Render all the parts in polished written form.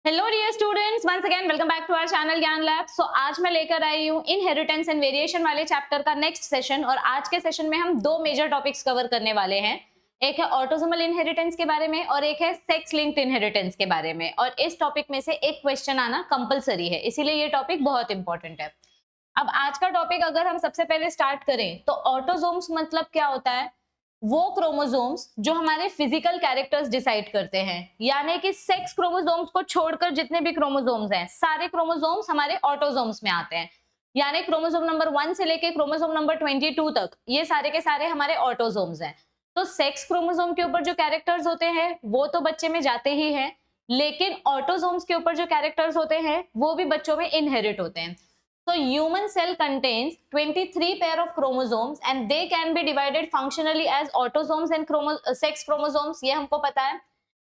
Hello dear students, once again welcome back to our channel Gyan lab. So आज मैं लेकर आई हूँ इनहेरिटेंस एंड वेरिएशन वाले चैप्टर का नेक्स्ट सेशन। और आज के सेशन में हम दो मेजर टॉपिक्स कवर करने वाले हैं। एक है ऑटोसोमल इनहेरिटेंस के बारे में और एक है सेक्स लिंक्ड इनहेरिटेंस के बारे में। और इस टॉपिक में से एक क्वेश्चन आना कंपलसरी है, इसीलिए ये टॉपिक बहुत इंपॉर्टेंट है। अब आज का टॉपिक अगर हम सबसे पहले स्टार्ट करें तो ऑटोसोम्स मतलब क्या होता है? वो क्रोमोसोम्स जो हमारे फिजिकल कैरेक्टर्स डिसाइड करते हैं, यानी कि सेक्स क्रोमोसोम्स को छोड़कर जितने भी क्रोमोसोम्स हैं सारे क्रोमोसोम्स हमारे ऑटोसोम्स में आते हैं। यानी क्रोमोसोम नंबर 1 से लेके क्रोमोसोम नंबर 22 तक ये सारे के सारे हमारे ऑटोसोम्स हैं। तो सेक्स क्रोमोसोम के ऊपर जो कैरेक्टर्स होते हैं वो तो बच्चे में जाते ही हैं, लेकिन ऑटोसोम्स के ऊपर जो कैरेक्टर्स होते हैं वो भी बच्चों में इनहेरिट होते हैं। So human cell contains 23 pair of chromosomes and they can be divided functionally as autosomes and sex chromosomes। ये हमको पता है।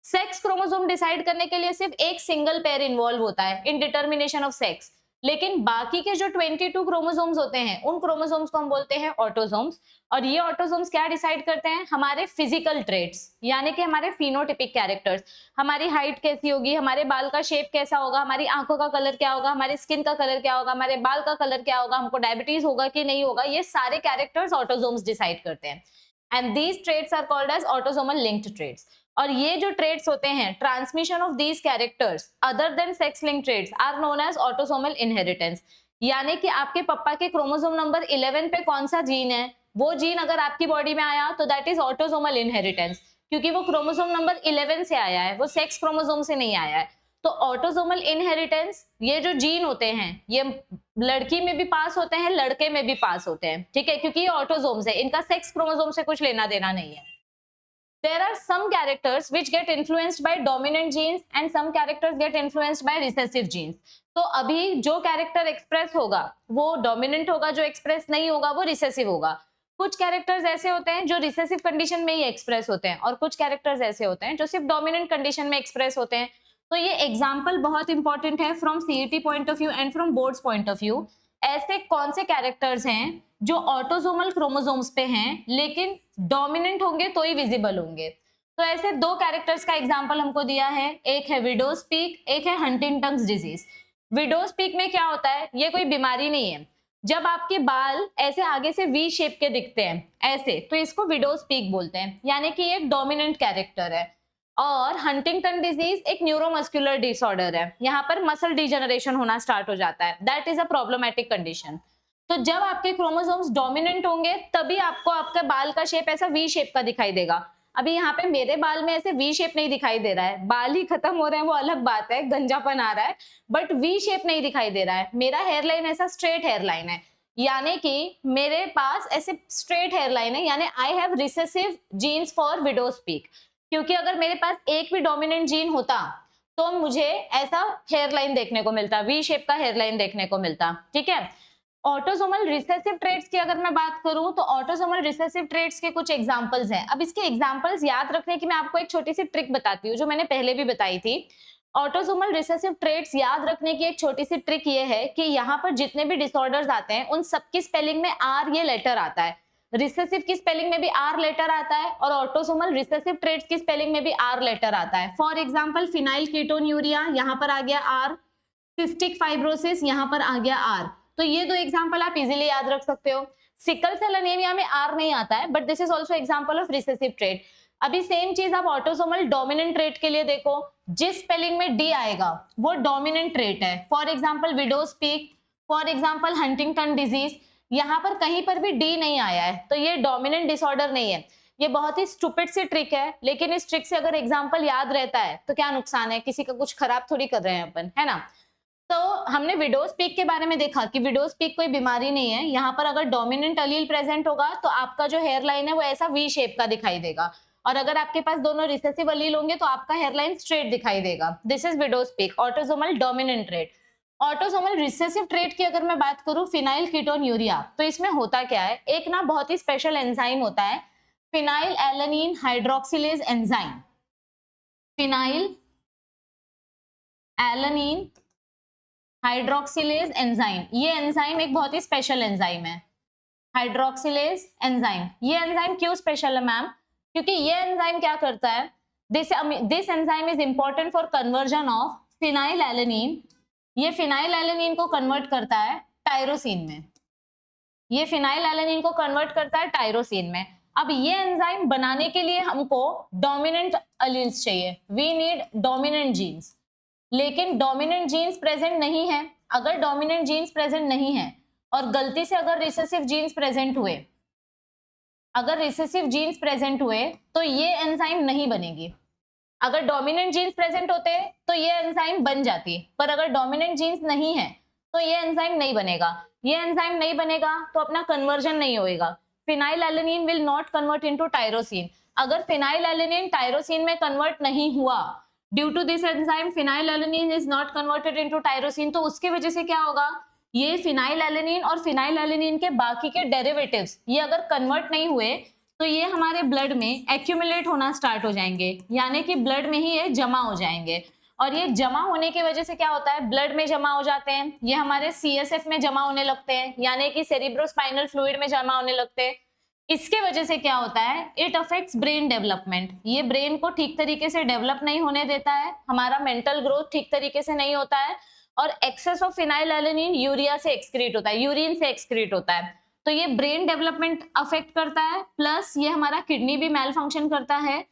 सेक्स क्रोमोसोम डिसाइड करने के लिए सिर्फ एक सिंगल पेयर इन्वॉल्व होता है इन डिटर्मिनेशन ऑफ सेक्स, लेकिन बाकी के जो 22 क्रोमोसोम्स होते हैं उन क्रोमोसोम्स को हम बोलते हैं ऑटोसोम्स। और ये ऑटोसोम्स क्या डिसाइड करते हैं? हमारे फिजिकल ट्रेट्स, यानी कि हमारे फिनोटिपिक कैरेक्टर्स। हमारी हाइट कैसी होगी, हमारे बाल का शेप कैसा होगा, हमारी आंखों का कलर क्या होगा, हमारे स्किन का कलर क्या होगा, हमारे बाल का कलर क्या होगा, हमको डायबिटीज होगा कि नहीं होगा, ये सारे कैरेक्टर्स ऑटोसोम्स डिसाइड करते हैं। And these traits are called as autosomal linked traits. और ये जो ट्रेट्स होते हैं, transmission of these characters other than sex linked traits are known as autosomal inheritance. यानी कि आपके पापा के क्रोमोसोम नंबर 11 पे कौन सा जीन है, वो जीन अगर आपकी बॉडी में आया तो दैट इज ऑटोसोमल इनहेरिटेंस, क्योंकि वो क्रोमोसोम नंबर 11 से आया है, वो सेक्स क्रोमोसोम से नहीं आया है। तो ऑटोसोमल इनहेरिटेंस, ये जो जीन होते हैं ये लड़की में भी पास होते हैं, लड़के में भी पास होते हैं, ठीक है, क्योंकि ये ऑटोसोम्स है, इनका सेक्स क्रोमोसोम से कुछ लेना देना नहीं है। There are some characters which get influenced by dominant genes and some characters get influenced by recessive genes। तो अभी जो कैरेक्टर एक्सप्रेस होगा वो डोमिनेंट होगा, जो एक्सप्रेस नहीं होगा वो रिसेसिव होगा। कुछ कैरेक्टर्स ऐसे होते हैं जो रिसेसिव कंडीशन में ही एक्सप्रेस होते हैं और कुछ कैरेक्टर्स ऐसे होते हैं जो सिर्फ डोमिनेंट कंडीशन में एक्सप्रेस होते हैं। तो ये एग्जाम्पल बहुत इंपॉर्टेंट है from CET point of view and from boards point of view. ऐसे कौन से कैरेक्टर्स हैं जो ऑटोसोमल क्रोमोसोम्स पे हैं लेकिन डोमिनेंट होंगे तो ही विजिबल होंगे? तो ऐसे दो कैरेक्टर्स का एग्जांपल हमको दिया है, एक है विडोज पीक, एक है हंटिंगटन्स डिजीज। विडोज पीक में क्या होता है? ये कोई बीमारी नहीं है, जब आपके बाल ऐसे आगे से वी शेप के दिखते हैं ऐसे, तो इसको विडोज पीक बोलते हैं, यानी कि ये एक डोमिनेंट कैरेक्टर है। और हंटिंगटन डिजीज एक न्यूरोमस्कुलर डिसऑर्डर है, यहाँ पर मसल डिजेनरेशन होना स्टार्ट हो जाता है, that is a problematic condition. तो जब आपके क्रोमोसोम्स डोमिनेंट होंगे तभी आपको आपके बाल का शेप ऐसा वी शेप का दिखाई देगा। अभी यहाँ पे मेरे बाल में ऐसे वी शेप नहीं दिखाई दे रहा है, बाल ही खत्म हो रहे हैं वो अलग बात है, गंजापन आ रहा है, बट वी शेप नहीं दिखाई दे रहा है। मेरा हेयरलाइन ऐसा स्ट्रेट हेयरलाइन है, यानी कि मेरे पास ऐसे स्ट्रेट हेयरलाइन है, यानी I have recessive genes for widow's peak. क्योंकि अगर मेरे पास एक भी डोमिनेंट जीन होता तो मुझे ऐसा हेयरलाइन देखने को मिलता, वी शेप का हेयरलाइन देखने को मिलता, ठीक है। ऑटोसोमल रिसेसिव ट्रेट्स की अगर मैं बात करूं तो ऑटोसोमल रिसेसिव ट्रेट्स के कुछ एग्जांपल्स हैं। अब इसके एग्जांपल्स याद रखने की मैं आपको एक छोटी सी ट्रिक बताती हूँ जो मैंने पहले भी बताई थी। ऑटोसोमल रिसेसिव ट्रेट्स याद रखने की एक छोटी सी ट्रिक ये है कि यहाँ पर जितने भी डिसऑर्डर्स आते हैं उन सबकी स्पेलिंग में आर ये लेटर आता है। रिसेसिव की स्पेलिंग में भी आर लेटर आता है और ऑटोसोमल रिसेसिव ट्रेट्स की स्पेलिंग में भी आर लेटर आता है। फॉर एग्जाम्पल फिनाइल कीटोन्यूरिया, यहाँ पर आ गया आर, सिस्टिक फाइब्रोसिस, यहाँ पर आ गया आर। तो ये दो एग्जांपल आप इजीली याद रख सकते हो। सिकल सेल एनीमिया में आर नहीं आता है, but this is also example of recessive trait. अभी सेम चीज आप ऑटोसोमल डोमिनेंट ट्रेट के लिए देखो, जिस स्पेलिंग में डी आएगा वो डोमिनेंट ट्रेट है। For example widows peak, for example Huntington disease, यहाँ पर कहीं पर भी डी नहीं आया है तो ये डोमिनेंट डिसऑर्डर नहीं है। ये बहुत ही स्टूपिड सी ट्रिक है, लेकिन इस ट्रिक से अगर एग्जाम्पल याद रहता है तो क्या नुकसान है, किसी का कुछ खराब थोड़ी कर रहे हैं अपन, है ना। तो हमने विडोज पीक के बारे में देखा कि विडोज पीक कोई बीमारी नहीं है, यहाँ पर अगर डोमिनेंट अलील प्रेजेंट होगा तो आपका जो हेयर लाइन है वो ऐसा वी शेप का दिखाई देगा, और अगर आपके पास दोनों रिसेसिव अलील होंगे तो आपका हेयर लाइन स्ट्रेट दिखाई देगा। This is widows peak, autosomal dominant trait. Autosomal recessive trait की अगर मैं बात करूं फिनाइल कीटोन्यूरिया, तो इसमें होता क्या है, एक ना बहुत ही स्पेशल एंजाइम होता है phenyl alanine hydroxylase enzyme. Phenyl alanine hydroxylase enzyme, ये एंजाइम एक बहुत ही स्पेशल एंजाइम है, हाइड्रोक्सिलेज एंजाइम। ये एंजाइम क्यों स्पेशल है मैम? क्योंकि ये एंजाइम क्या करता है, this enzyme is important for conversion of phenylalanine, ये फिनाइलएलेनिन को कन्वर्ट करता है टायरोसिन में, ये फिनाइलएलेनिन को कन्वर्ट करता है टायरोसिन में। अब ये एंजाइम बनाने के लिए हमको डोमिनेंट अलील्स चाहिए, वी नीड डोमिनेंट जीन्स, लेकिन डोमिनेंट जीन्स प्रेजेंट नहीं है। अगर डोमिनेंट जीन्स प्रेजेंट नहीं है और गलती से अगर रिसेसिव जीन्स प्रेजेंट हुए, अगर रिसेसिव जीन्स प्रेजेंट हुए तो ये एंजाइम नहीं बनेगी। अगर डोमिनेंट जीन्स प्रेजेंट होते तो ये एंजाइम बन जाती, पर अगर डोमिनेंट जीन्स नहीं है तो ये एंजाइम नहीं बनेगा। ये एंजाइम नहीं बनेगा तो अपना कन्वर्जन नहीं होएगा, phenylalanine will not convert into tyrosine. अगर फिनाइलएलेनिन टायरोसिन में कन्वर्ट नहीं हुआ, due to this enzyme phenylalanine is not converted into tyrosine, तो उसके वजह से क्या होगा, ये फिनाइलएलेनिन और फिनाइलएलेनिन के बाकी के डेरिवेटिव्स ये अगर कन्वर्ट नहीं हुए तो ये हमारे ब्लड में एक्यूमुलेट होना स्टार्ट हो जाएंगे, यानी कि ब्लड में ही ये जमा हो जाएंगे। और ये जमा होने की वजह से क्या होता है, ब्लड में जमा हो जाते हैं, ये हमारे CSF में जमा होने लगते हैं, यानी कि सेरिब्रोस्पाइनल फ्लूइड में जमा होने लगते हैं। इसके वजह से क्या होता है, इट अफेक्ट्स ब्रेन डेवलपमेंट, ये ब्रेन को ठीक तरीके से डेवलप नहीं होने देता है, हमारा मेंटल ग्रोथ ठीक तरीके से नहीं होता है, और एक्सेस ऑफ फिनाइलएलेनिन यूरिया से एक्सक्रीट होता है, यूरिन से एक्सक्रीट होता है, तो ये ब्रेन डेवलपमेंट अफेक्ट करता है, प्लस ये हमारा किडनी भी मेल फंक्शन करता है।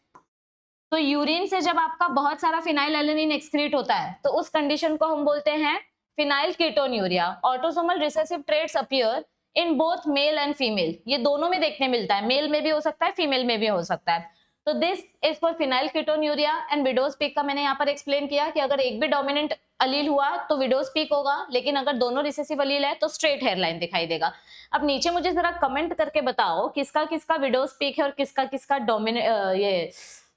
तो यूरिन से जब आपका बहुत सारा फिनाइलएलेनिन एक्सक्रीट होता है तो उस कंडीशन को हम बोलते हैं phenyl ketonuria. Autosomal recessive traits appear in both male and female, ये दोनों में देखने मिलता है, मेल में भी हो सकता है, फीमेल में भी हो सकता है। तो this is for phenyl ketonuria and widows peak का मैंने यहाँ पर एक्सप्लेन किया कि अगर एक भी डोमिनेंट अलील हुआ तो विडोज पीक होगा, लेकिन अगर दोनों रिसेसिव अलील है तो स्ट्रेट हेयरलाइन दिखाई देगा। अब नीचे मुझे जरा कमेंट करके बताओ किसका किसका विडोज पीक है और किसका किसका ये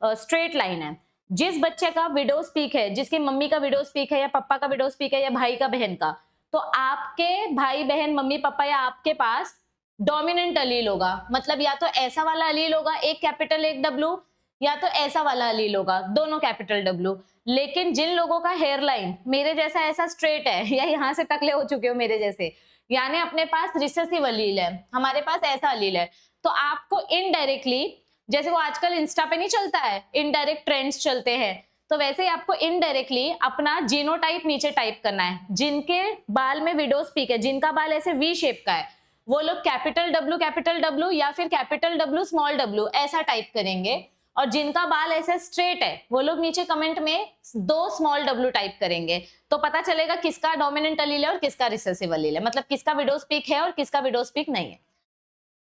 स्ट्रेट लाइन है। जिस बच्चे का विडोज पीक है, जिसकी मम्मी का विडोज पीक है या पापा का विडोज पीक है या भाई का बहन का, तो आपके भाई बहन मम्मी पापा या आपके पास डोमिनेंट अलील होगा, मतलब या तो ऐसा वाला अलील होगा एक कैपिटल एक डब्ल्यू, या तो ऐसा वाला अलील होगा दोनों कैपिटल डब्ल्यू। लेकिन जिन लोगोों का हेयर लाइन मेरे जैसा ऐसा स्ट्रेट है या यहाँ से टकले हो चुके हो मेरे जैसे, यानी अपने पास रिसेसिव अलील है, हमारे पास ऐसा अलील है, तो आपको इनडायरेक्टली, जैसे वो आजकल इंस्टा पे नहीं चलता है इनडायरेक्ट ट्रेंड्स चलते हैं, तो वैसे ही आपको इनडायरेक्टली अपना जीनोटाइप नीचे टाइप करना है। जिनके बाल में विडोज पीक है, जिनका बाल ऐसे वी शेप का है, वो लोग कैपिटल डब्ल्यू या फिर कैपिटल डब्ल्यू स्मॉल डब्ल्यू ऐसा टाइप करेंगे, और जिनका बाल ऐसे स्ट्रेट है वो लोग नीचे कमेंट में 2 स्मॉल डब्ल्यू टाइप करेंगे, तो पता चलेगा किसका डोमिनेंट अलील है और किसका रिसेसिव अलील है, मतलब किसका विडोज पीक है और किसका विडोज पीक नहीं है।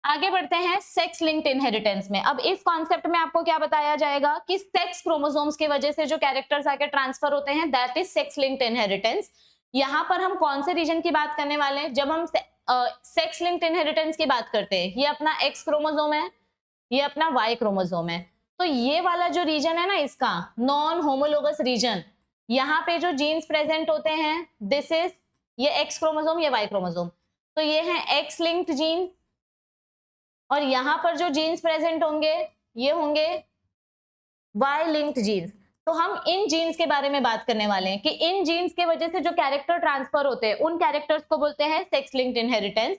आगे बढ़ते हैं सेक्स लिंक्ड इनहेरिटेंस में। अब इस कॉन्सेप्ट में आपको क्या बताया जाएगा कि सेक्स क्रोमोसोम्स की वजह से जो कैरेक्टर्स आके ट्रांसफर होते हैं, that is sex linked inheritance. यहाँ पर हम कौन से रीजन की बात करने वाले हैं, जब हम सेक्स लिंक्ड इनहेरिटेंस की बात करते हैं, ये अपना एक्स क्रोमोसोम है, ये अपना वाई क्रोमोसोम है, तो ये वाला जो रीजन है ना इसका नॉन होमोलोगस रीजन, यहाँ पे जो जीन्स प्रेजेंट होते हैं, दिस इज ये एक्स क्रोमोसोम ये वाई क्रोमोसोम, तो ये है एक्स लिंक्ड जीन, और यहाँ पर जो जीन्स प्रेजेंट होंगे ये होंगे वाई लिंक्ड जीन्स। तो हम इन जीन्स के बारे में बात करने वाले हैं कि इन जीन्स के वजह से जो कैरेक्टर ट्रांसफर होते हैं उन कैरेक्टर्स को बोलते हैं सेक्स लिंक्ड इनहेरिटेंस।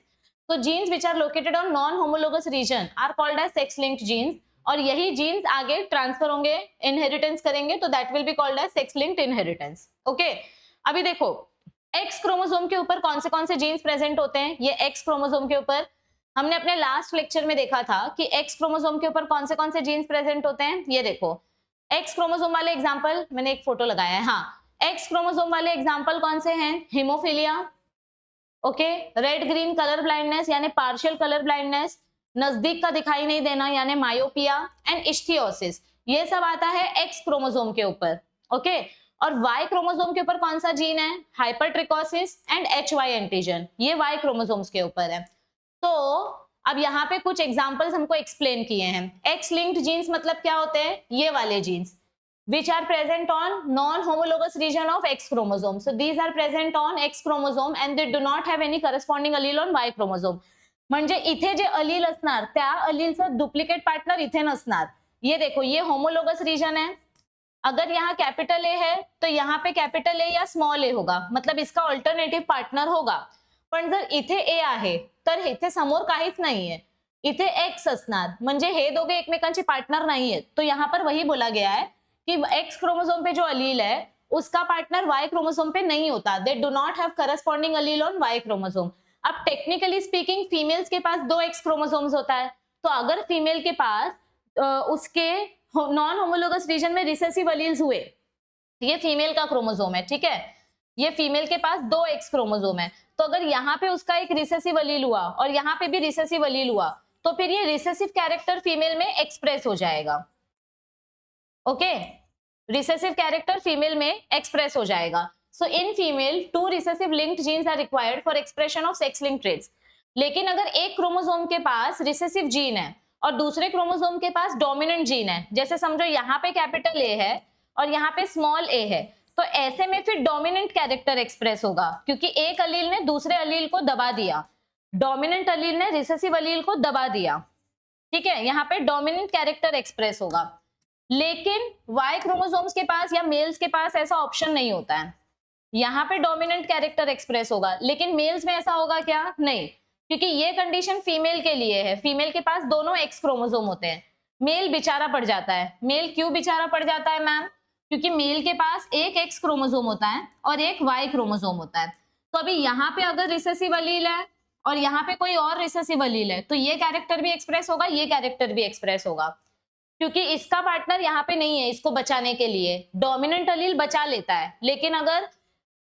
तो genes which are located on non homologous region are called as sex linked genes, और यही जीन्स आगे ट्रांसफर होंगे, इनहेरिटेंस करेंगे, तो that will be called as sex linked inheritance. Okay, अभी देखो एक्स क्रोमोसोम के ऊपर कौन से जीन्स प्रेजेंट होते हैं, ये एक्स क्रोमोसोम के ऊपर हमने अपने लास्ट लेक्चर में देखा था कि एक्स क्रोमोसोम के ऊपर कौन से जीन्स प्रेजेंट होते हैं। ये देखो एक्स क्रोमोसोम वाले एग्जांपल, मैंने एक फोटो लगाया है, हाँ, एक्स क्रोमोसोम वाले एग्जांपल कौन से हैं, haemophilia, okay, red green colour blindness यानी पार्शियल कलर ब्लाइंडनेस, नजदीक का दिखाई नहीं देना यानी मायोपिया, एंड इश्थियोसिस, ये सब आता है एक्स क्रोमोसोम के ऊपर। ओके, और वाई क्रोमोसोम के ऊपर कौन सा जीन है, हाइपरट्रिकोसिस एंड HY एंटीजन, ये वाई क्रोमोसोम्स के ऊपर है। तो अब यहाँ पे कुछ एग्जांपल्स हमको एक्सप्लेन किए हैं। एक्स लिंक्ड जीन्स मतलब क्या होते हैं, ये वाले jeans which are present on non-homologous region of X chromosome. So these are present on X chromosome and they do not have any corresponding allele on Y chromosome. म्हणजे इथे जे अलील असणार त्या अलीलचं डुप्लिकेट पार्टनर इथे नसणार। ये देखो ये होमोलोगस रीजन है, अगर यहाँ कैपिटल ए है तो यहाँ पे कैपिटल ए या स्मॉल ए होगा, मतलब इसका ऑल्टरनेटिव पार्टनर होगा। पण जर इथे ए आहे तर इथे समोर काहीच नाहीये, इथे एक्स असणार, म्हणजे हे दोघे एकमेकांचे पार्टनर नाहीयेत। तो यहाँ पर वही बोला गया है कि एक्स क्रोमोसोम पे जो अलील है उसका पार्टनर वाई क्रोमोसोम पे नहीं होता, they do not have corresponding allele on Y chromosome. अब टेक्निकली स्पीकिंग फीमेल्स के पास 2 एक्स क्रोमोसोम्स होता है, तो अगर फीमेल के पास उसके नॉन होमोलोगस रीजन में रिसेसिव अलील्स हुए, ये फीमेल का क्रोमोसोम है, ठीक है, ये फीमेल के पास 2 एक्स क्रोमोसोम है, तो अगर यहाँ पे उसका एक रिसेसिव अलील हुआ और यहाँ पे भी रिसेसिव अलील हुआ, तो फिर ये रिसेसिव कैरेक्टर फीमेल में एक्सप्रेस हो जाएगा। ओके, रिसेसिव कैरेक्टर फीमेल में एक्सप्रेस हो जाएगा। So in female 2 recessive linked genes are required for expression of sex linked traits. लेकिन अगर एक क्रोमोसोम के पास रिसेसिव जीन है और दूसरे क्रोमोसोम के पास डोमिनेंट जीन है, जैसे समझो यहाँ पे कैपिटल ए है और यहाँ पे स्मॉल ए है, तो ऐसे में फिर डोमिनेंट कैरेक्टर एक्सप्रेस होगा, क्योंकि एक अलील ने दूसरे अलील को दबा दिया, डोमिनेंट अलील ने रिसेसिव अलील को दबा दिया, ठीक है, यहाँ पे डोमिनेंट कैरेक्टर एक्सप्रेस होगा। लेकिन वाई क्रोमोसोम्स के पास या मेल्स के पास ऐसा ऑप्शन नहीं होता है, यहाँ पे डोमिनेंट कैरेक्टर एक्सप्रेस होगा, लेकिन मेल्स में ऐसा होगा क्या? नहीं, क्योंकि ये कंडीशन फीमेल के लिए है, फीमेल के पास दोनों एक्स क्रोमोसोम होते हैं, मेल बेचारा पड़ जाता है। मेल क्यों बेचारा पड़ जाता है मैम? क्योंकि मेल के पास एक एक्स क्रोमोसोम होता है और एक वाई क्रोमोसोम होता है। तो अभी यहाँ पे अगर रिसेसिव अलील है और यहाँ पे कोई और रिसेसिव अलील है, तो ये कैरेक्टर भी एक्सप्रेस होगा, ये कैरेक्टर भी एक्सप्रेस होगा, क्योंकि इसका पार्टनर यहाँ पे नहीं है इसको बचाने के लिए। डोमिनेंट अलील बचा लेता है, लेकिन अगर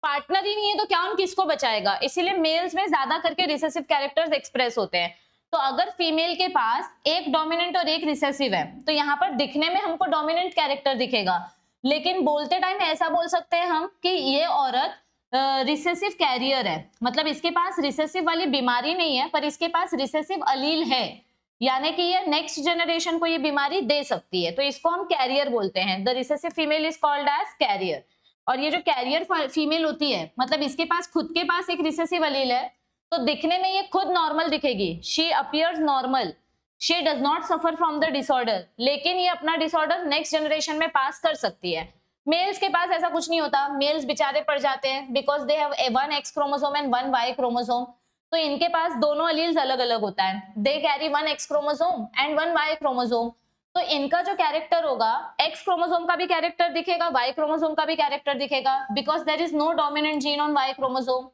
पार्टनर ही नहीं है तो क्या उन किसको बचाएगा? इसीलिए मेल्स में ज्यादा करके रिसेसिव कैरेक्टर्स एक्सप्रेस होते हैं। तो अगर फीमेल के पास एक डोमिनेंट और एक रिसेसिव है, तो यहाँ पर दिखने में हमको डोमिनेंट कैरेक्टर दिखेगा, लेकिन बोलते टाइम ऐसा बोल सकते हैं हम कि ये औरत रिसेसिव कैरियर है, मतलब इसके पास रिसेसिव वाली बीमारी नहीं है, पर इसके पास रिसेसिव अलील है, यानी कि ये नेक्स्ट जनरेशन को ये बीमारी दे सकती है, तो इसको हम कैरियर बोलते हैं। The recessive female is called as carrier. और ये जो कैरियर फीमेल होती है, मतलब इसके पास खुद के पास एक रिसेसिव अलील है, तो दिखने में ये खुद नॉर्मल दिखेगी, she appears normal, she does not suffer from the disorder, लेकिन ये अपना डिसऑर्डर नेक्स्ट जनरेशन में पास कर सकती है। मेल्स के पास ऐसा कुछ नहीं होता, मेल्स बेचारे पड़ जाते हैं, because they have 1 X chromosome and 1 Y chromosome, तो इनके पास दोनों अलील्स अलग अलग होता है, they carry 1 X chromosome and 1 Y chromosome, तो इनका जो कैरेक्टर होगा, एक्स क्रोमोसोम का भी कैरेक्टर दिखेगा, वाई क्रोमोसोम का भी कैरेक्टर दिखेगा, because there is no dominant gene on Y chromosome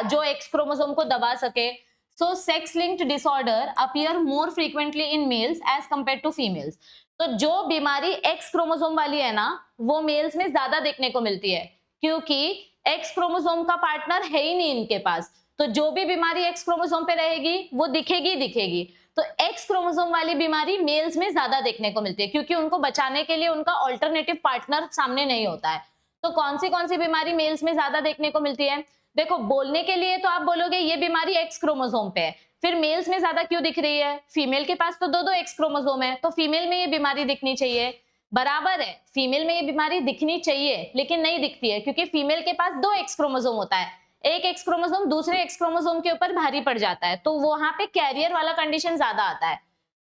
जो एक्स क्रोमोसोम को दबा सके। So sex linked disorder appear more frequently in males as compare to females. तो जो बीमारी एक्स क्रोमोसोम वाली है ना, वो मेल्स में ज्यादा देखने को मिलती है, क्योंकि एक्स क्रोमोसोम का पार्टनर है ही नहीं इनके पास, तो जो भी बीमारी एक्स क्रोमोसोम पे रहेगी वो दिखेगी दिखेगी। तो एक्स क्रोमोसोम वाली बीमारी मेल्स में ज्यादा देखने को मिलती है, क्योंकि उनको बचाने के लिए उनका ऑल्टरनेटिव पार्टनर सामने नहीं होता है। तो कौन सी बीमारी मेल्स में ज्यादा देखने को मिलती है? देखो, बोलने के लिए तो आप बोलोगे ये बीमारी एक्स क्रोमोसोम पे है, फिर मेल्स में ज्यादा क्यों दिख रही है? फीमेल के पास तो 2 एक्स क्रोमोसोम है, तो फीमेल में ये बीमारी दिखनी चाहिए, बराबर है, फीमेल में ये बीमारी दिखनी चाहिए, लेकिन नहीं दिखती है, क्योंकि फीमेल के पास 2 एक्स क्रोमोसोम होता है, एक एक्स क्रोमोसोम दूसरे एक्स क्रोमोसोम के ऊपर भारी पड़ जाता है, तो वहां पे कैरियर वाला कंडीशन ज्यादा आता है।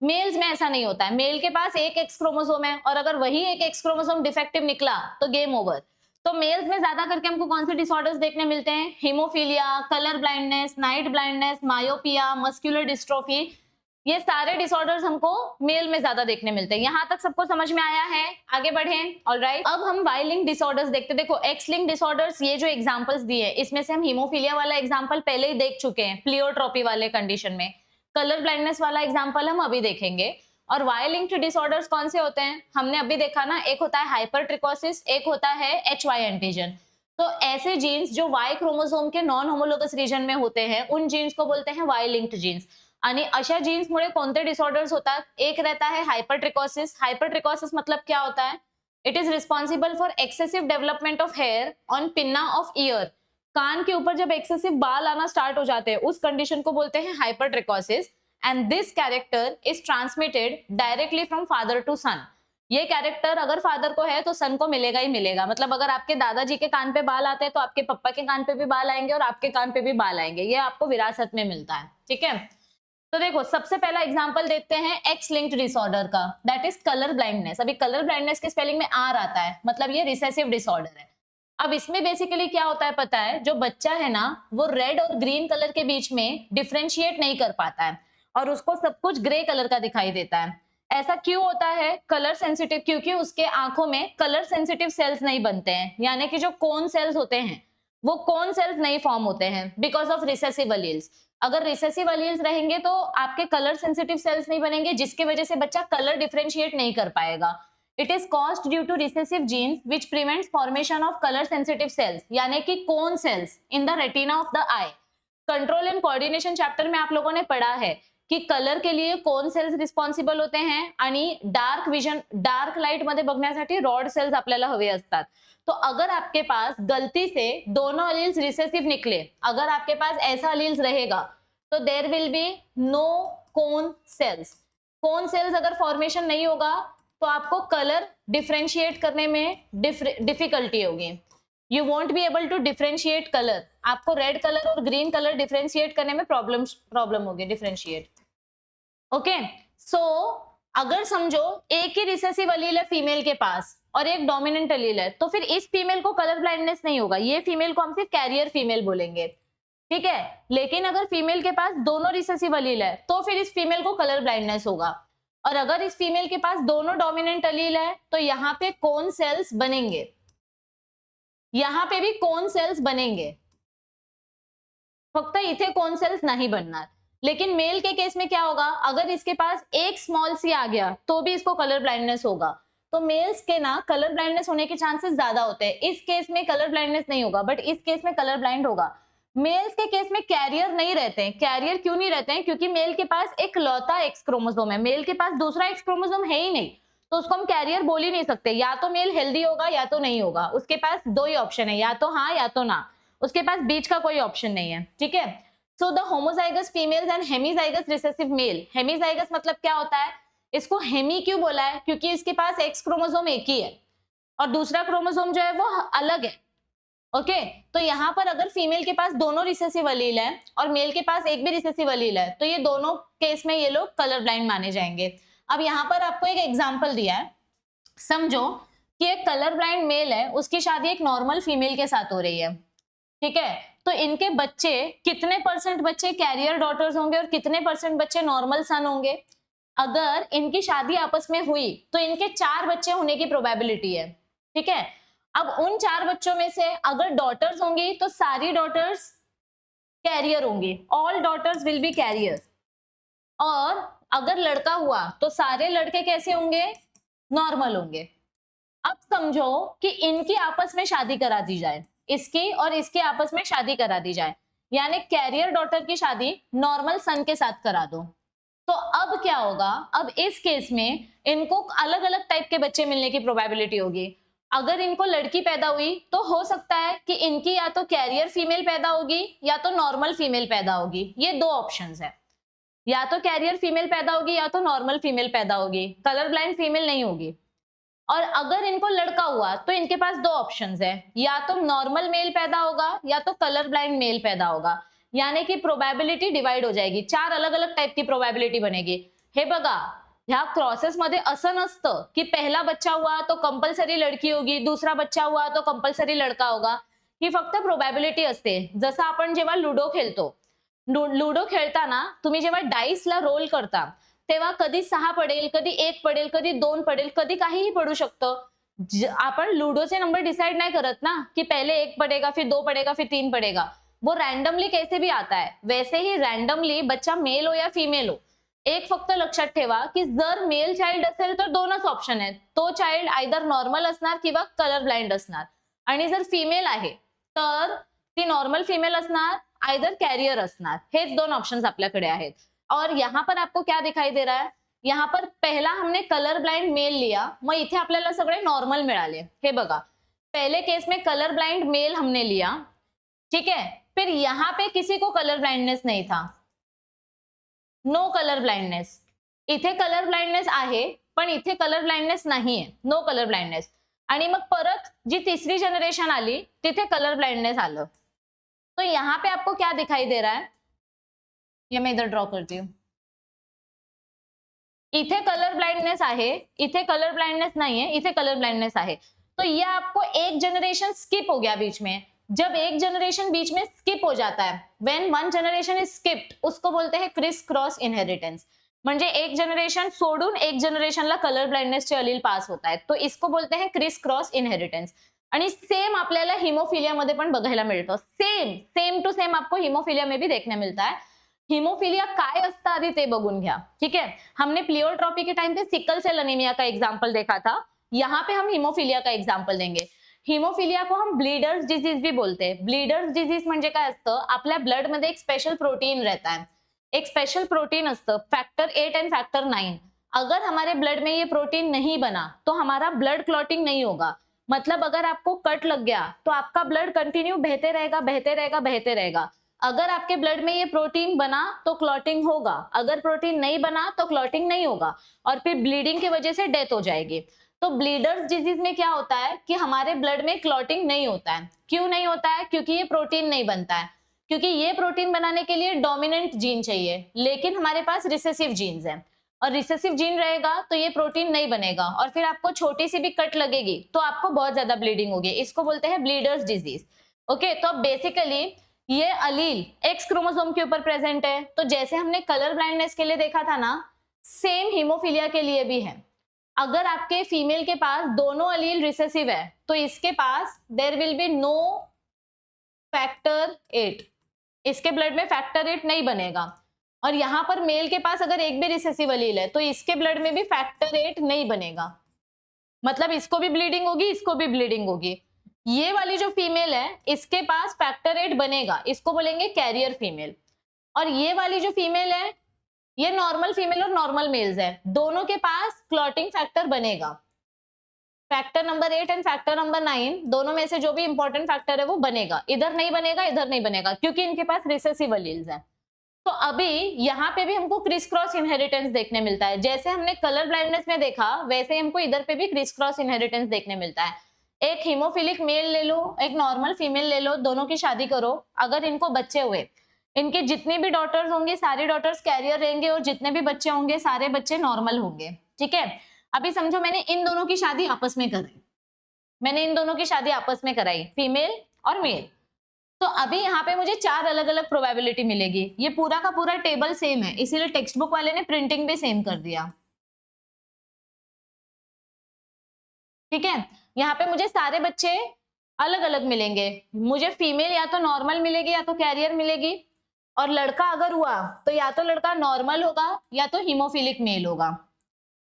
मेल्स में ऐसा नहीं होता है, मेल के पास एक एक्स क्रोमोसोम है और अगर वही एक एक्स क्रोमोसोम डिफेक्टिव निकला तो गेम ओवर। तो मेल्स में ज्यादा करके हमको कौन से डिसऑर्डर्स देखने मिलते हैं? Haemophilia, colour blindness, night blindness, myopia, muscular dystrophy, ये सारे डिसऑर्डर्स हमको मेल में ज्यादा देखने मिलते हैं। यहाँ तक सबको समझ में आया है? आगे बढ़ें। ऑलराइट, अब हम वाई लिंक डिसऑर्डर्स देखते हैं। देखो, एक्स लिंक डिसऑर्डर्स, ये जो एग्जांपल्स दिए इसमें से हम हीमोफीलिया वाला एग्जांपल पहले ही देख चुके हैं प्लियोट्रोपी वाले कंडीशन में, कलर ब्लाइंडनेस वाला एग्जांपल हम अभी देखेंगे। और वाई लिंक्ड डिसऑर्डर्स कौन से होते हैं? हमने अभी देखा ना, एक होता है हाइपरट्रिकोसिस, एक होता है HY एंटीजन। तो ऐसे जीन्स जो वाई क्रोमोसोम के नॉन होमोलोगस रीजन में होते हैं, उन जीन्स को बोलते हैं वाई लिंक्ड जीन्स। आणि अशा जीन्समुळे कोणते डिसऑर्डर्स होतात? एक रहता है हाइपरट्रिकोसिस। हाइपरट्रिकोसिस मतलब क्या होता है? It is responsible for excessive development of hair on pinna of ear. कान के ऊपर जब एक्सेसिव बाल आना स्टार्ट हो जाते हैं, उस कंडीशन को बोलते हैं hypertrichosis. And this character is transmitted directly from father to son. ये कैरेक्टर अगर फादर को है तो सन को मिलेगा ही मिलेगा। मतलब अगर आपके दादाजी के कान पे बाल आते हैं तो आपके पप्पा के कान पे भी बाल आएंगे और आपके कान पे भी बाल आएंगे, ये आपको विरासत में मिलता है। ठीक है, तो देखो सबसे पहला एग्जांपल देखते हैं एक्स लिंक्ड डिसऑर्डर का, दैट इज कलर ब्लाइंडनेस। अभी कलर ब्लाइंडनेस के स्पेलिंग में आर आता है, मतलब ये रिसेसिव डिसऑर्डर है। अब इसमें बेसिकली क्या होता है पता है? जो बच्चा है ना, वो रेड और ग्रीन कलर के बीच में डिफरेंशिएट नहीं कर पाता है और उसको सब कुछ ग्रे कलर का दिखाई देता है। ऐसा क्यों होता है? कलर सेंसिटिव, क्योंकि उसके आंखों में कलर सेंसिटिव सेल्स नहीं बनते हैं, यानी कि जो कोन सेल्स होते हैं वो कोन सेल्स नहीं फॉर्म होते हैं बिकॉज ऑफ रिसेसिव अलील्स। अगर रिसेसिव अलील्स रहेंगे तो आपके कलर सेंसिटिव सेल्स नहीं बनेंगे, जिसकी वजह से बच्चा कलर डिफरेंशिएट नहीं कर पाएगा। It is caused due to recessive genes which prevents formation of colour sensitive cells, यानी कि cone cells in the retina of the eye. Control and coordination chapter में आप लोगों ने पढ़ा है की कलर के लिए कोन सेल्स रिस्पॉन्सिबल होते हैं आणि डार्क विजन, डार्क लाईट मध्ये बघण्यासाठी रॉड सेल्स आपल्याला हवे असतात। तो अगर आपके पास गलती से दोनों अलील्स रिसेसिव निकले, अगर आपके पास ऐसा अलील्स रहेगा तो there will be no cone cells. Cone cells अगर फॉर्मेशन नहीं होगा तो आपको कलर डिफरेंशिएट करने में डिफिकल्टी होगी। You won't be able to differentiate colour, आपको रेड कलर और ग्रीन कलर डिफरेंशिएट करने में प्रॉब्लम होगी डिफरेंशिएट। ओके, सो अगर समझो एक ही रिसेसिव अलील है फीमेल के पास और एक डोमिनेंट अलील है, तो फिर इस फीमेल को कलर ब्लाइंडनेस नहीं होगा, ये फीमेल को हम सिर्फ कैरियर फीमेल बोलेंगे, ठीक है। लेकिन अगर फीमेल के पास दोनों रिसेसिव अलील है तो फिर इस फीमेल को कलर ब्लाइंडनेस होगा। और अगर इस फीमेल के पास दोनों डोमिनेंट अलील है तो यहाँ पे कोन सेल्स बनेंगे, यहाँ पे भी कोन सेल्स बनेंगे, फक्त इथे कोन सेल्स नहीं बनना। लेकिन मेल के केस में क्या होगा, अगर इसके पास एक स्मॉल सी आ गया तो भी इसको कलर ब्लाइंडनेस होगा। तो मेल्स के ना कलर ब्लाइंडनेस होने के चांसेस ज्यादा होते हैं। इस केस में कलर ब्लाइंडनेस नहीं होगा, बट इस केस में कलर ब्लाइंड होगा। मेल्स के केस में कैरियर नहीं रहते हैं। कैरियर क्यों नहीं रहते हैं? क्योंकि मेल के पास एक लौता एक्स क्रोमोसोम है, मेल के पास दूसरा एक्स क्रोमोसोम है ही नहीं, तो उसको हम कैरियर बोल ही नहीं सकते। या तो मेल हेल्दी होगा या तो नहीं होगा, उसके पास दो ही ऑप्शन है, या तो हाँ या तो ना, उसके पास बीच का कोई ऑप्शन नहीं है, ठीक है। So the homozygous females and hemizygous recessive male. Hemizygous मतलब क्या होता है? इसको हेमी क्यों बोला है? क्योंकि इसके पास एक्स क्रोमोसोम एक ही है और दूसरा क्रोमोसोम जो है वो अलग है। ओके, तो यहाँ पर अगर फीमेल के पास दोनों रिसेसिव अलील है और मेल के पास एक भी रिसेसिव अलील है तो ये दोनों केस में ये लोग कलर ब्लाइंड माने जाएंगे। अब यहाँ पर आपको एक एग्जाम्पल दिया है, समझो कि एक कलर ब्लाइंड मेल है, उसकी शादी एक नॉर्मल फीमेल के साथ हो रही है, ठीक है। तो इनके बच्चे कितने % बच्चे कैरियर डॉटर्स होंगे और कितने % बच्चे नॉर्मल सन होंगे? अगर इनकी शादी आपस में हुई तो इनके 4 बच्चे होने की प्रोबेबिलिटी है, ठीक है। अब उन 4 बच्चों में से अगर डॉटर्स होंगी तो सारी डॉटर्स कैरियर होंगी, all daughters will be carrier. और अगर लड़का हुआ तो सारे लड़के कैसे होंगे? नॉर्मल होंगे। अब समझो कि इनकी आपस में शादी करा दी जाए, इसकी और इसकी आपस में शादी करा दी जाए, यानी कैरियर डॉटर की शादी नॉर्मल सन के साथ करा दो, तो अब क्या होगा? अब इस केस में इनको अलग अलग टाइप के बच्चे मिलने की प्रोबेबिलिटी होगी। अगर इनको लड़की पैदा हुई तो हो सकता है कि इनकी या तो कैरियर फीमेल पैदा होगी या तो नॉर्मल फीमेल पैदा होगी, ये दो ऑप्शंस है, या तो कैरियर फीमेल पैदा होगी या तो नॉर्मल फीमेल पैदा होगी, कलर ब्लाइंड फीमेल नहीं होगी। और अगर इनको लड़का हुआ तो इनके पास दो ऑप्शंस है, या तो नॉर्मल मेल पैदा होगा या तो कलर ब्लाइंड मेल पैदा होगा, यानी कि प्रोबॅबिलिटी डिवाइड हो जाएगी, 4 अलग अलग टाइप की प्रोबॅबिलिटी बनेगी। हे बघा, ह्या प्रोसेस मध्ये असं नसतं की पहला बच्चा हुआ तो कंपल्सरी लड़की होगी, दूसरा बच्चा हुआ तो कंपल्सरी लड़का होगा, ही फक्त प्रोबॅबिलिटी असते। जसं आपण जेव्हा लुडो खेळतो, लुडो खेळताना तुम्ही जेव्हा डाईसला रोल करता तेव्हा कधी 6 पडेल, कधी 1 पडेल, कधी 2 पडेल, कधी काहीही पडू शकतं। आपण लुडोचे नंबर डिसाइड नहीं करत ना कि पहले 1 पड़ेगा, फिर 2 पड़ेगा, फिर 3 पड़ेगा, वो रैंडमली कैसे भी आता है। वैसे ही रैंडमली बच्चा मेल हो या फीमेल हो, एक फक्त लक्षात ठेवा की जर मेल चाइल्ड असेल तर दोनच ऑप्शन आहेत, तो चाइल्ड आयदर नॉर्मल असणार किंवा कलर ब्लाइंड असणार, आणि जर फीमेल आहे तर ती नॉर्मल फीमेल असणार, आयदर कैरियर असणार। हेच दोन ऑप्शंस आपल्याकडे आहेत। और यहाँ पर आपको क्या दिखाई दे रहा है? यहाँ पर पहला हमने कलर ब्लाइंड मेल लिया, मग इथे आपल्याला सगळे नॉर्मल मिळाले। हे बघा, पहले केस में कलर ब्लाइंड मेल हमने लिया, ठीक है। फिर यहाँ पे किसी को कलर ब्लाइंडनेस नहीं था, नो कलर ब्लाइंडनेस। इथे कलर ब्लाइंडनेस आहे पण इथे कलर ब्लाइंडनेस नाही है, नो कलर ब्लाइंडनेस। आणि मग परत जी तीसरी जनरेशन आली तिथे कलर ब्लाइंडनेस आलं। तो यहाँ पे आपको क्या दिखाई दे रहा है? ये मैं इधर ड्रॉ करती हूँ। इथे कलर ब्लाइंडनेस आहे, इथे कलर ब्लाइंडनेस नहीं है, इथे कलर ब्लाइंडनेस आहे। तो ये आपको एक जनरेशन स्किप हो गया बीच में। जब एक जनरेशन बीच में स्किप हो जाता है, when one generation is skipped, उसको बोलते हैं क्रिस क्रॉस इनहेरिटेंस। म्हणजे एक जनरेशन सोडून एक जनरेशनला कलर ब्लाइंडनेसचे अलील पास होत आहेत. तो इसको बोलते हैं क्रिस क्रॉस इनहेरिटेन्स. आणि सेम आपल्याला हिमोफिलिया मध्ये पण बघायला मिळतं. सेम टू सेम आपको हिमोफिलिया में भी देखने मिलता है. हिमोफिलिया काय असतं आधी ते बघून घ्या. ठीक है, हमने प्लियोट्रॉपी के टाइम पे सिकल सेल अनीमिया का एग्जाम्पल देखा था. यहाँ पे हम हिमोफिलिया का एग्जाम्पल देंगे. हिमोफिलिया को हम ब्लीडर्स डिजीज भी बोलते हैं. ब्लीडर्स डिजीज म्हणजे काय असतं, आपल्या ब्लड मध्ये एक स्पेशल प्रोटीन रहता है. एक स्पेशल प्रोटीन असतं फैक्टर 8 एंड फैक्टर 9. अगर हमारे ब्लड में ये प्रोटीन नहीं बना तो हमारा ब्लड क्लॉटिंग नहीं होगा. मतलब अगर आपको कट लग गया तो आपका ब्लड कंटिन्यू बहते रहेगा. अगर आपके ब्लड में ये प्रोटीन बना तो क्लॉटिंग होगा, अगर प्रोटीन नहीं बना तो क्लॉटिंग नहीं होगा और फिर ब्लीडिंग की वजह से डेथ हो जाएगी. तो ब्लीडर्स डिजीज में क्या होता है कि हमारे ब्लड में क्लॉटिंग नहीं होता है. क्यों नहीं होता है? क्योंकि ये प्रोटीन नहीं बनता है. क्योंकि ये प्रोटीन बनाने के लिए डोमिनेंट जीन चाहिए, लेकिन हमारे पास रिसेसिव जीन्स हैं और रिसेसिव जीन रहेगा तो ये प्रोटीन नहीं बनेगा और फिर आपको छोटी सी भी कट लगेगी तो आपको बहुत ज्यादा ब्लीडिंग होगी. इसको बोलते हैं ब्लीडर्स डिजीज. ओके, तो बेसिकली ये अलील एक्स क्रोमोसोम के ऊपर प्रेजेंट है. तो जैसे हमने कलर ब्लाइंडनेस के लिए देखा था ना, सेम हिमोफिलिया के लिए भी है. अगर आपके फीमेल के पास दोनों अलील रिसेसिव है तो इसके पास there will be no factor 8. इसके ब्लड में फैक्टर 8 नहीं बनेगा. और यहां पर मेल के पास अगर एक भी रिसेसिव अलील है तो इसके ब्लड में भी फैक्टर 8 नहीं बनेगा. मतलब इसको भी ब्लीडिंग होगी, इसको भी ब्लीडिंग होगी. ये वाली जो फीमेल है इसके पास फैक्टर 8 बनेगा, इसको बोलेंगे कैरियर फीमेल. और ये वाली जो फीमेल है ये नॉर्मल फीमेल और नॉर्मल मेल्स है, दोनों के पास क्लॉटिंग फैक्टर बनेगा. Factor number 8 and factor number 9 दोनों में से जो भी इंपॉर्टेंट फैक्टर है वो बनेगा. इधर नहीं बनेगा, इधर नहीं बनेगा, क्योंकि इनके पास रिसेसिव अलील्स हैं. तो अभी यहाँ पे भी हमको क्रिस क्रॉस इनहेरिटेंस देखने मिलता है. जैसे हमने कलर ब्लाइंडनेस में देखा वैसे हमको इधर पे भी क्रिस क्रॉस इनहेरिटेंस देखने मिलता है. एक हीमोफिलिक मेल ले लो, एक नॉर्मल फीमेल ले लो, दोनों की शादी करो. अगर इनको बच्चे हुए, इनके जितनी भी डॉटर्स होंगी सारी डॉटर्स कैरियर रहेंगे और जितने भी बच्चे होंगे सारे बच्चे नॉर्मल होंगे. ठीक है, अभी समझो मैंने इन दोनों की शादी आपस में कराई, फीमेल और मेल. तो अभी यहाँ पे मुझे 4 अलग अलग प्रोबेबिलिटी मिलेगी. ये पूरा का पूरा टेबल सेम है, इसीलिए टेक्स्ट बुक वाले ने प्रिंटिंग भी सेम कर दिया. ठीक है, यहाँ पे मुझे सारे बच्चे अलग अलग मिलेंगे. मुझे फीमेल या तो नॉर्मल मिलेगी या तो कैरियर मिलेगी. और लड़का अगर हुआ तो या तो लड़का नॉर्मल होगा या तो हीमोफिलिक मेल होगा.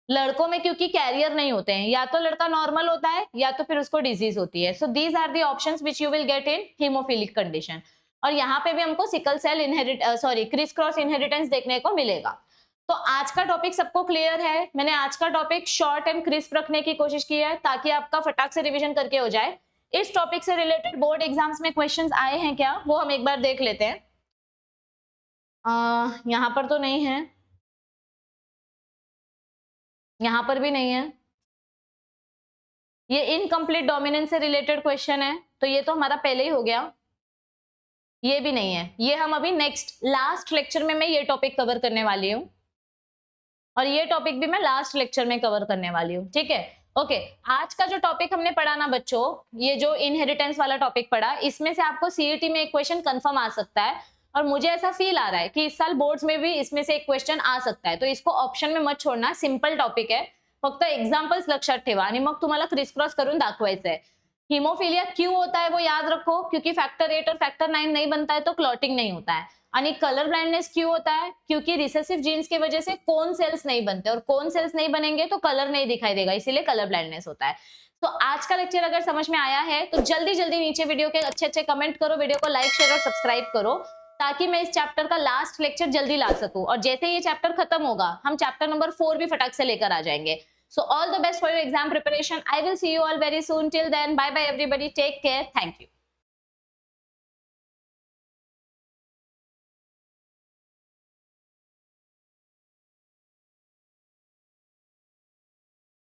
लड़कों में क्योंकि कैरियर नहीं होते हैं, या तो लड़का नॉर्मल होता है या तो फिर उसको डिजीज होती है. So these are the options which you will get in hemophilic condition. और यहाँ पे भी हमको sickle cell criss cross inheritance देखने को मिलेगा. तो आज का टॉपिक सबको क्लियर है. मैंने आज का टॉपिक शॉर्ट एंड क्रिस्प रखने की कोशिश की है ताकि आपका फटाक से रिविजन करके हो जाए. इस टॉपिक से रिलेटेड बोर्ड एग्जाम्स में क्वेश्चंस आए हैं क्या, वो हम एक बार देख लेते हैं. यहाँ पर तो नहीं है, यहाँ पर भी नहीं है. ये इनकम्प्लीट डोमिनेंस से रिलेटेड क्वेश्चन है तो ये तो हमारा पहले ही हो गया. ये भी नहीं है. ये हम अभी नेक्स्ट लास्ट लेक्चर में मैं ये टॉपिक कवर करने वाली हूँ और ये टॉपिक भी मैं लास्ट लेक्चर में कवर करने वाली हूँ. ठीक है, ओके. आज का जो टॉपिक हमने पढ़ा ना बच्चों, ये जो इनहेरिटेंस वाला टॉपिक पढ़ा, इसमें से आपको सीईटी में एक क्वेश्चन कंफर्म आ सकता है और मुझे ऐसा फील आ रहा है कि इस साल बोर्ड्स में भी इसमें से एक क्वेश्चन आ सकता है. तो इसको ऑप्शन में मत छोड़ना, सिंपल टॉपिक है, फक्त एक्झाम्पल्स लक्षात ठेवा आणि मग तुम्हाला क्रिस क्रॉस करून दाखवायचं आहे. हिमोफिलिया क्यों होता है वो याद रखो, क्योंकि फैक्टर 8 और फैक्टर 9 नहीं बनता है तो क्लॉटिंग नहीं होता है. आणि कलर ब्लाइंडनेस क्यों होता है, क्योंकि रिसेसिव जीन्स की वजह से कोन सेल्स नहीं बनते और कोन सेल्स नहीं बनेंगे तो कलर नहीं दिखाई देगा, इसीलिए कलर ब्लाइंडनेस होता है. तो आज का लेक्चर अगर समझ में आया है तो जल्दी जल्दी नीचे वीडियो के अच्छे कमेंट करो, वीडियो को लाइक शेयर और सब्सक्राइब करो ताकि मैं इस चैप्टर का लास्ट लेक्चर जल्दी ला सकूं. और जैसे ये चैप्टर खत्म होगा हम चैप्टर नंबर 4 भी फटाक से लेकर आ जाएंगे. So all the best for your exam preparation. I will see you all very soon. Till then, bye bye everybody. Take care. Thank you.